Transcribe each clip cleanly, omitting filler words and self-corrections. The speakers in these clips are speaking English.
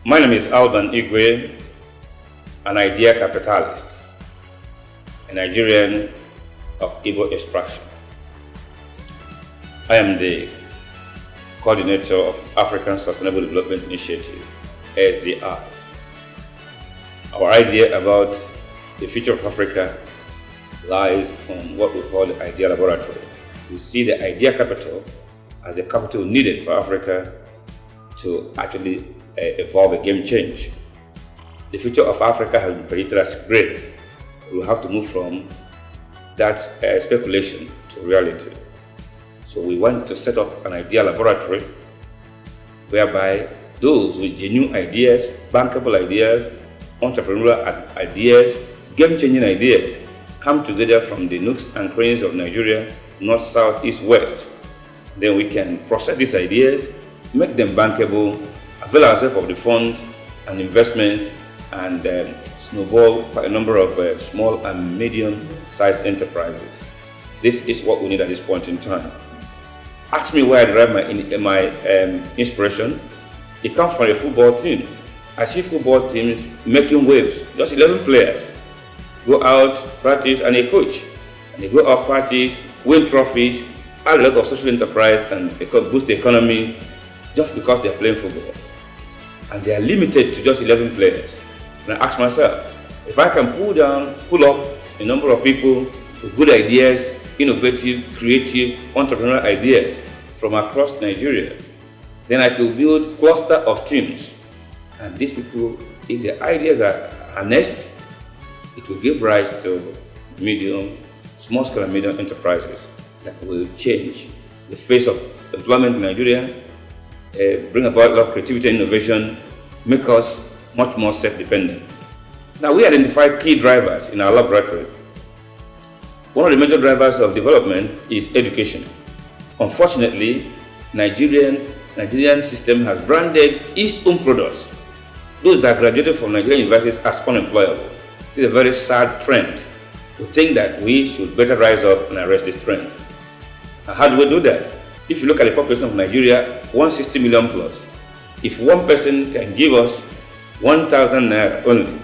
My name is Alban Igwe, an idea capitalist, a Nigerian of Igbo extraction. I am the coordinator of African Sustainable Development Initiative, SDI. Our idea about the future of Africa lies on what we call the Idea Laboratory. We see the idea capital as the capital needed for Africa to actually evolve a game change. The future of Africa has been predicted as great. We will have to move from that speculation to reality. So we want to set up an idea laboratory whereby those with genuine ideas, bankable ideas, entrepreneurial ideas, game-changing ideas come together from the nooks and crannies of Nigeria, north, south, east, west. Then we can process these ideas, make them bankable, avail ourselves of the funds and investments, and snowball quite a number of small and medium-sized enterprises. This is what we need at this point in time. Ask me where I derive my inspiration. It comes from a football team. I see football teams making waves, just 11 players. Go out, practice, and a coach. And they go out, practice, win trophies, add a lot of social enterprise, and they can boost the economy just because they're playing football. And they are limited to just 11 players. And I ask myself, if I can pull up a number of people with good ideas, innovative, creative, entrepreneurial ideas from across Nigeria, then I could build a cluster of teams. And these people, if their ideas are harnessed, it will give rise to small scale and medium enterprises that will change the face of employment in Nigeria, bring about a lot of creativity and innovation, make us much more self-dependent. Now, we identified key drivers in our laboratory. One of the major drivers of development is education. Unfortunately, Nigerian system has branded its own products, those that graduated from Nigerian universities, as unemployable. This is a very sad trend. We think that we should better rise up and arrest this trend. And how do we do that? If you look at the population of Nigeria, 160 million plus, if one person can give us 1,000 naira only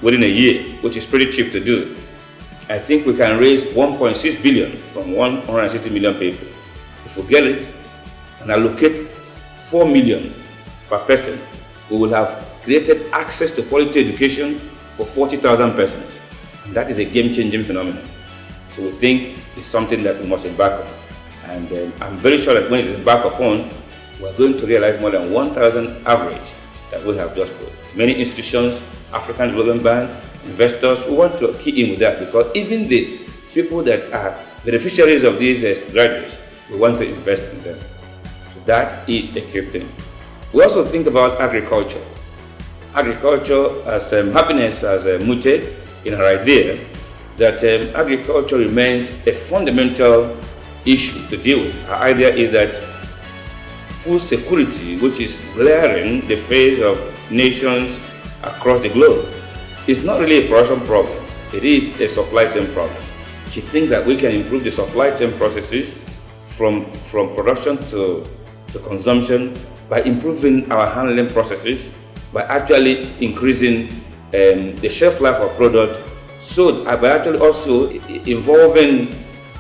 within a year, which is pretty cheap to do, I think we can raise 1.6 billion from 160 million people. If we get it and allocate 4 million per person, we will have created access to quality education for 40,000 persons. And that is a game-changing phenomenon. So we think it's something that we must embark on. And I'm very sure that when it is embarked upon, we're going to realize more than 1,000 average that we have just put. Many institutions, African Development Bank, investors, we want to key in with that, because even the people that are beneficiaries of these graduates, we want to invest in them. So that is a key thing. We also think about agriculture. Agriculture, as happiness has muted in our idea that agriculture remains a fundamental issue to deal with. Our idea is that food security, which is glaring the face of nations across the globe, is not really a production problem. It is a supply chain problem. She thinks that we can improve the supply chain processes from production to consumption by improving our handling processes, by actually increasing the shelf life of product, so by actually also involving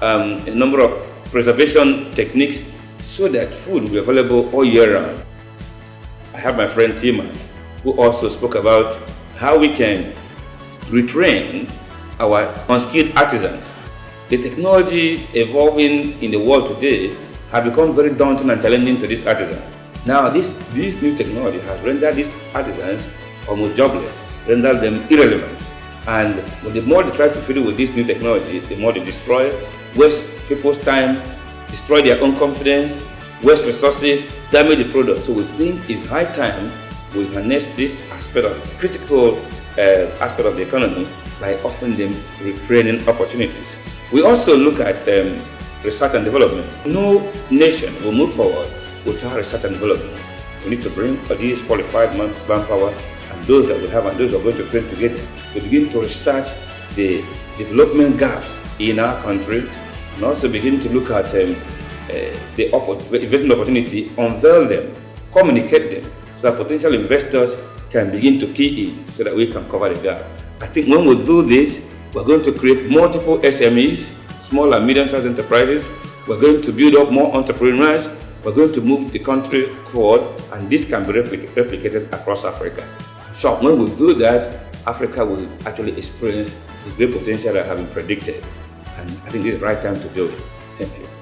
a number of preservation techniques so that food will be available all year round. I have my friend Tima, who also spoke about how we can retrain our unskilled artisans. The technology evolving in the world today has become very daunting and challenging to these artisans. Now, this new technology has rendered these artisans almost jobless, rendered them irrelevant. And the more they try to fiddle with this new technology, the more they destroy, waste people's time, destroy their own confidence, waste resources, damage the product. So we think it's high time we harness this aspect of critical aspect of the economy by offering them retraining opportunities. We also look at research and development. No nation will move forward without research and development. We need to bring these qualified manpower and those that we have and those who are going to train together to begin to research the development gaps in our country, and also begin to look at the investment opportunity, unveil them, communicate them, so that potential investors can begin to key in so that we can cover the gap. I think when we do this, we're going to create multiple SMEs, small and medium-sized enterprises. We're going to build up more entrepreneurs. We're going to move the country forward, and this can be replicated across Africa. So when we do that, Africa will actually experience the great potential that has been predicted. And I think this is the right time to do it. Thank you.